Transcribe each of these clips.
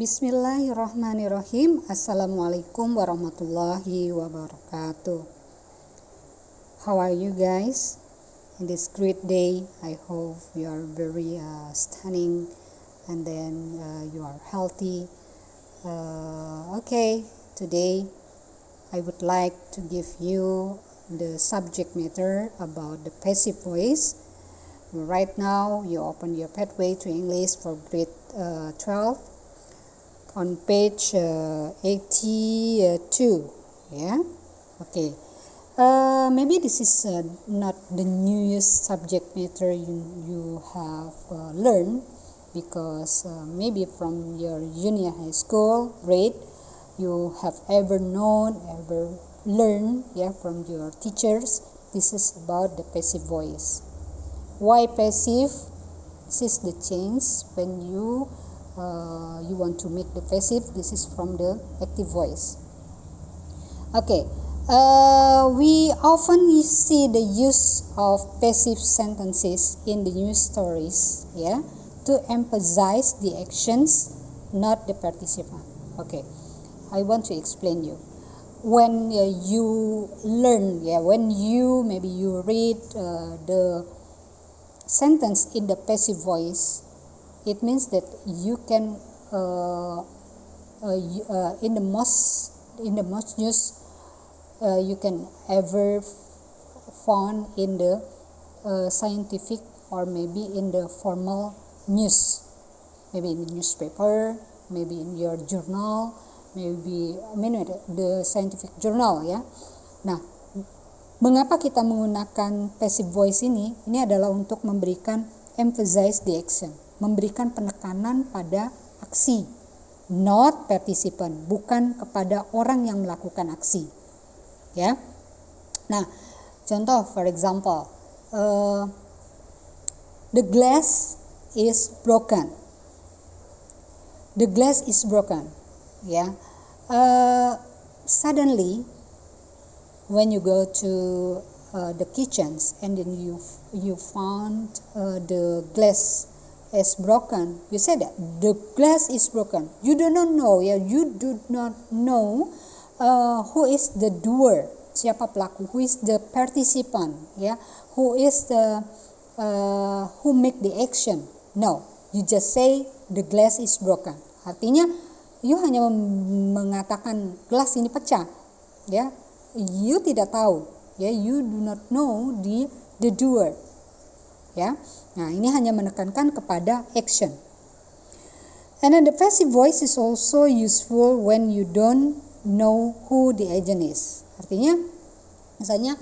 Bismillahirrahmanirrahim. Assalamualaikum warahmatullahi wabarakatuh. How are you guys? In this great day, I hope you are very stunning and then you are healthy. Okay, today I would like to give you the subject matter about the passive voice. Right now, you open your pathway to English for grade 12. On page 82, yeah. Okay. Maybe this is not the newest subject matter you have learned, because maybe from your junior high school grade you have ever learned, yeah, from your teachers. This is about the passive voice. Why passive? This is the change when you want to make the passive. This is from the active voice. Okay, we often see the use of passive sentences in the news stories, yeah, to emphasize the actions, not the participant. Okay, I want to explain you. When you learn, yeah, when you read the sentence in the passive voice, it means that you can in the most news you can ever found in the scientific or maybe in the formal news, maybe in the newspaper, maybe in your journal, maybe the scientific journal, ya. Nah, mengapa kita menggunakan passive voice ini? Ini adalah untuk memberikan emphasize the action, memberikan penekanan pada aksi, not participant, bukan kepada orang yang melakukan aksi, ya. Nah, contoh, for example, the glass is broken. The glass is broken, ya. Suddenly, when you go to the kitchens and then you found the glass is broken, you say that the glass is broken. You do not know, yeah, you do not know who is the doer, siapa pelaku, who is the participant, yeah, who is the who make the action. No, you just say the glass is broken. Artinya you hanya mengatakan gelas ini pecah, ya. You tidak tahu, ya, you do not know the doer, ya. Nah, ini hanya menekankan kepada action. And then the passive voice is also useful when you don't know who the agent is. Artinya, misalnya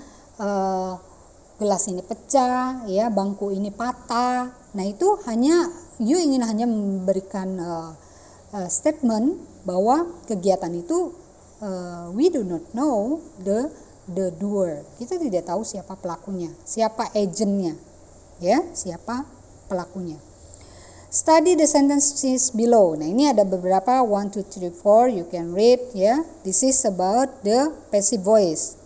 gelas ini pecah, ya, bangku ini patah. Nah, itu you ingin hanya memberikan statement bahwa kegiatan itu we do not know the doer. Kita tidak tahu siapa pelakunya, siapa agentnya, ya, siapa pelakunya. Study the sentences below. Nah, ini ada beberapa 1, 2, 3, 4 you can read, ya. This is about the passive voice.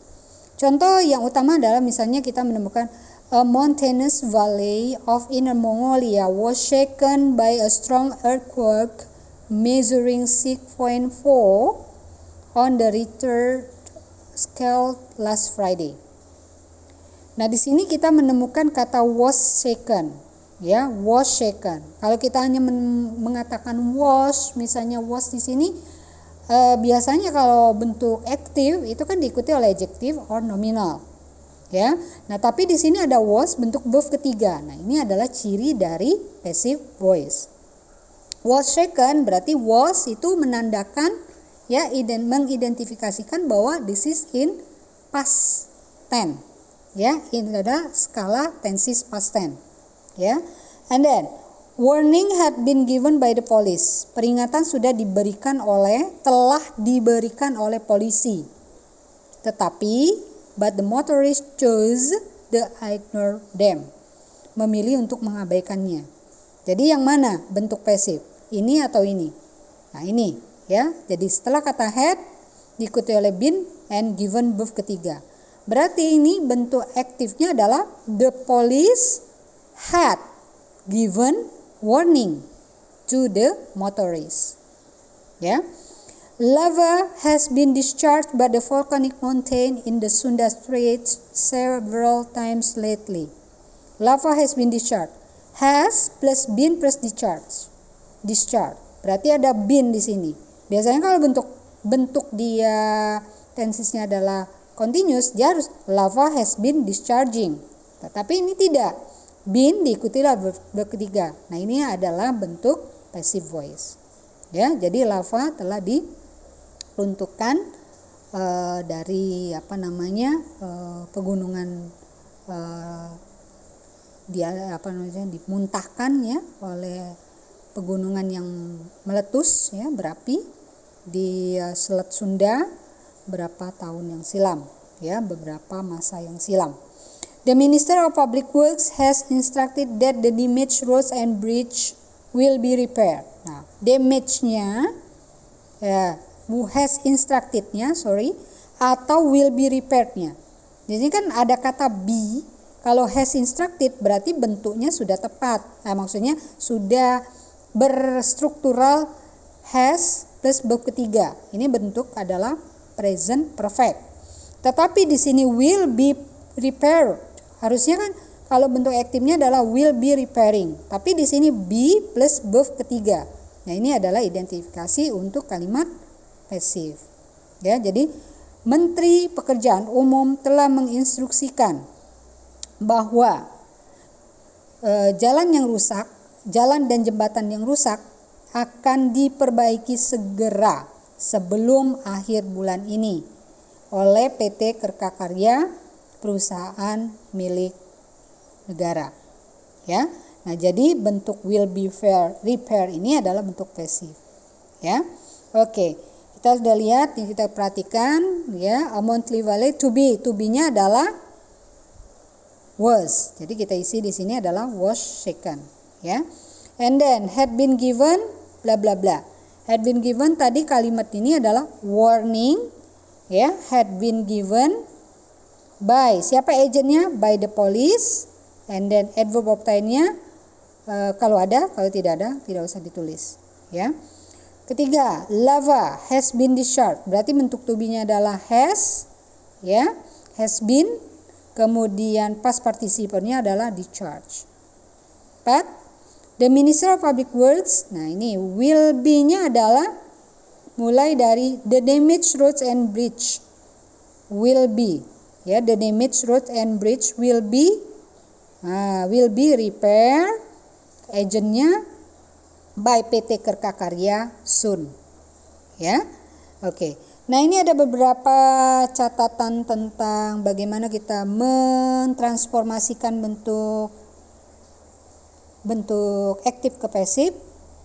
Contoh yang utama adalah misalnya kita menemukan a mountainous valley of Inner Mongolia was shaken by a strong earthquake measuring 6.4 on the Richter scale last Friday. Nah, di sini kita menemukan kata was shaken, ya, was shaken. Kalau kita hanya mengatakan was, misalnya was di sini biasanya kalau bentuk aktif itu kan diikuti oleh adjective or nominal, ya. Nah, tapi di sini ada was bentuk verb ketiga. Nah, ini adalah ciri dari passive voice. Was shaken berarti was itu menandakan, ya, mengidentifikasikan bahwa this is in past tense, ya. Ini ada skala tenses past tense, ya. And then warning had been given by the police. Peringatan telah diberikan oleh polisi. Tetapi but the motorist chose the ignore them. Memilih untuk mengabaikannya. Jadi yang mana bentuk pasif? Ini atau ini? Nah, ini, ya. Jadi setelah kata had diikuti oleh been and given verb ketiga. Berarti ini bentuk aktifnya adalah the police had given warning to the motorist. Ya. Lava has been discharged by the volcanic mountain in the Sunda Straits several times lately. Lava has been discharged. Has plus been plus discharge. Discharge. Berarti ada been di sini. Biasanya kalau bentuk dia tensesnya adalah continuous, dia harus lava has been discharging. Tetapi ini tidak. Been diikutilah verb ketiga. Nah, ini adalah bentuk passive voice. Ya, jadi lava telah diruntuhkan dari pegunungan dimuntahkan ya oleh pegunungan yang meletus ya, berapi di Selat Sunda berapa tahun yang silam ya, beberapa masa yang silam. The Minister of Public Works has instructed that the damaged roads and bridge will be repaired. Nah, damage-nya ya, has instructed-nya, atau will be repaired-nya. Jadi kan ada kata be, kalau has instructed berarti bentuknya sudah tepat. Nah, maksudnya sudah berstruktural has plus verb ketiga. Ini bentuk adalah present perfect. Tetapi di sini will be repaired. Harusnya kan kalau bentuk aktifnya adalah will be repairing. Tapi di sini be plus verb ketiga. Nah, ini adalah identifikasi untuk kalimat passive. Ya, jadi Menteri Pekerjaan Umum telah menginstruksikan bahwa jalan dan jembatan yang rusak akan diperbaiki segera sebelum akhir bulan ini oleh PT Kerkakarya, perusahaan milik negara. Ya. Nah, jadi bentuk will be repair ini adalah bentuk passive. Ya. Oke. Kita sudah lihat, yang kita perhatikan ya, a monthly value to be-nya adalah was. Jadi kita isi di sini adalah was shaken, ya. And then had been given bla bla bla. Had been given tadi kalimat ini adalah warning, ya. Had been given by, siapa agentnya? By the police. And then adverb of time-nya kalau ada, kalau tidak ada tidak usah ditulis, ya. Ketiga, lava has been discharged. Berarti bentuk to be-nya adalah has, ya. Has been. Kemudian past participle-nya adalah discharge. 4. The Minister of Public Works. Nah, ini will be-nya adalah mulai dari the damaged roads and bridge. Will be. Ya, the damaged roads and bridge will be repair. Agentnya by PT Kerkakarya soon. Ya. Oke. Nah, ini ada beberapa catatan tentang bagaimana kita mentransformasikan bentuk aktif ke pasif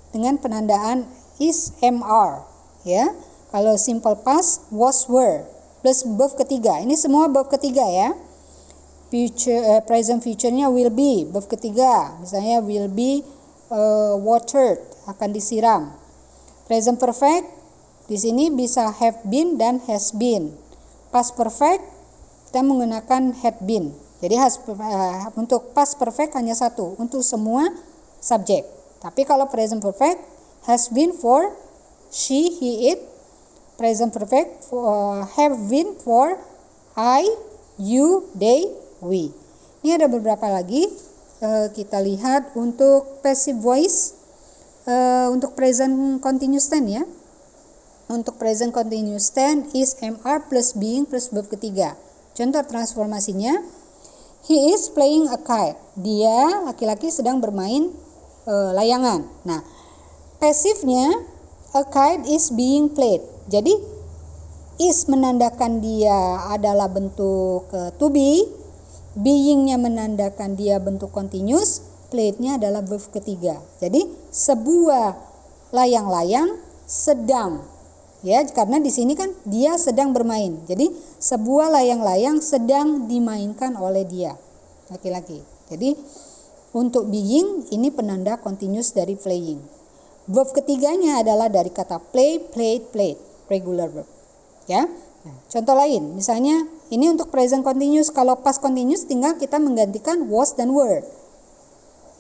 dengan penandaan is, MR, ya. Kalau simple past was, were plus verb ketiga. Ini semua verb ketiga ya. Future, present future-nya will be, verb ketiga. Misalnya will be watered, akan disiram. Present perfect di sini bisa have been dan has been. Past perfect kita menggunakan had been. Jadi untuk past perfect hanya satu untuk semua subjek. Tapi kalau present perfect has been for she, he, it. Present perfect have been for I, you, they, we. Ini ada beberapa lagi. Kita lihat untuk passive voice, untuk present continuous tense ya. Untuk present continuous tense is MR plus being plus verb ketiga. Contoh transformasinya, he is playing a kite. Dia laki-laki sedang bermain layangan. Nah, passivenya a kite is being played. Jadi is menandakan dia adalah bentuk to be. Being-nya menandakan dia bentuk continuous, played-nya adalah verb ketiga. Jadi sebuah layang-layang sedang, ya, karena di sini kan dia sedang bermain. Jadi sebuah layang-layang sedang dimainkan oleh dia, laki-laki. Jadi untuk being ini penanda continuous dari playing. Verb ketiganya adalah dari kata play, played, played, regular verb. Ya. Nah, contoh lain, misalnya ini untuk present continuous. Kalau past continuous tinggal kita menggantikan was dan were.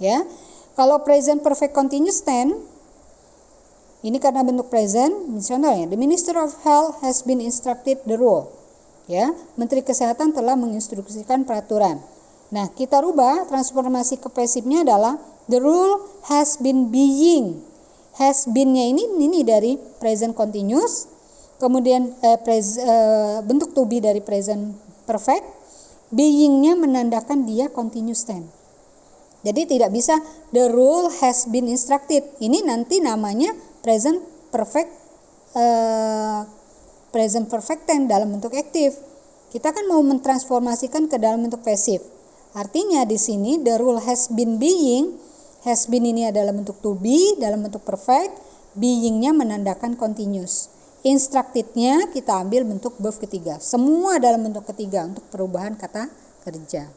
Ya. Kalau present perfect continuous tense Ini karena bentuk present, misalnya the Minister of Health has been instructed the rule. Ya, Menteri Kesehatan telah menginstruksikan peraturan. Nah, kita rubah transformasi ke pasifnya adalah the rule has been being. Has been-nya ini dari present continuous, kemudian bentuk to be dari present perfect, being-nya menandakan dia continuous tense. Jadi tidak bisa the rule has been instructed. Ini nanti namanya present perfect tense dalam bentuk aktif. Kita kan mau mentransformasikan ke dalam bentuk pasif. Artinya di sini the rule has been being, has been ini adalah bentuk to be dalam bentuk perfect, being-nya menandakan continuous. Instructed-nya kita ambil bentuk verb ketiga. Semua dalam bentuk ketiga untuk perubahan kata kerja.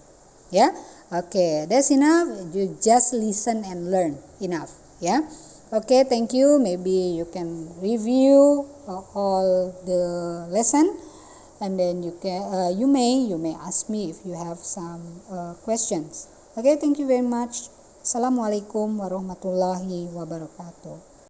Ya. Okay, that's enough. You just listen and learn. Enough, ya. Okay, thank you. Maybe you can review all the lesson, and then you may ask me if you have some questions. Okay, thank you very much. Assalamualaikum warahmatullahi wabarakatuh.